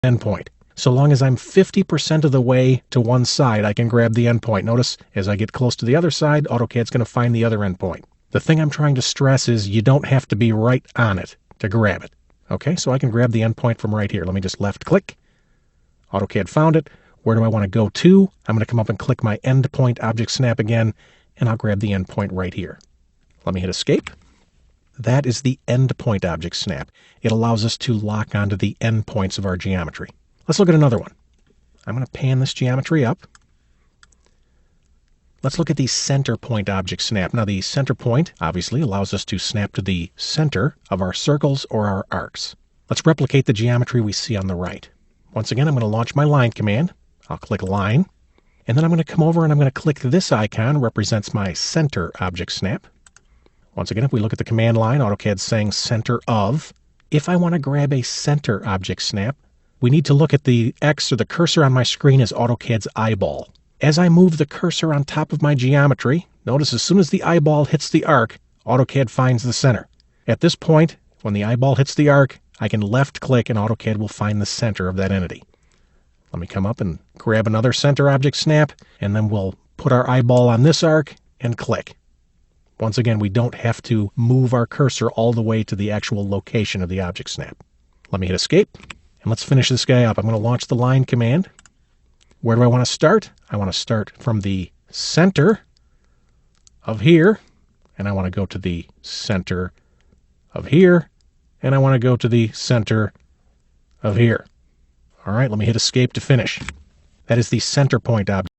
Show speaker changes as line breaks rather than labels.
endpoint. So long as I'm 50% of the way to one side, I can grab the endpoint. Notice as I get close to the other side, AutoCAD's going to find the other endpoint. The thing I'm trying to stress is you don't have to be right on it to grab it. Okay, so I can grab the endpoint from right here. Let me just left click. AutoCAD found it. Where do I want to go to? I'm going to come up and click my endpoint object snap again, and I'll grab the endpoint right here. Let me hit escape. That is the endpoint object snap. It allows us to lock onto the endpoints of our geometry. Let's look at another one. I'm going to pan this geometry up. Let's look at the center point object snap. Now the center point obviously allows us to snap to the center of our circles or our arcs. Let's replicate the geometry we see on the right. Once again, I'm going to launch my line command. I'll click line, and then I'm going to come over and I'm going to click this icon, represents my center object snap. Once again, if we look at the command line, AutoCAD's saying center of. If I want to grab a center object snap, we need to look at the X or the cursor on my screen as AutoCAD's eyeball. As I move the cursor on top of my geometry, notice as soon as the eyeball hits the arc, AutoCAD finds the center. At this point, when the eyeball hits the arc, I can left click and AutoCAD will find the center of that entity. Let me come up and grab another center object snap, and then we'll put our eyeball on this arc and click. Once again, we don't have to move our cursor all the way to the actual location of the object snap. Let me hit escape, and let's finish this guy up. I'm going to launch the line command. Where do I want to start? I want to start from the center of here, and I want to go to the center of here, and I want to go to the center of here. All right, let me hit escape to finish. That is the center point object.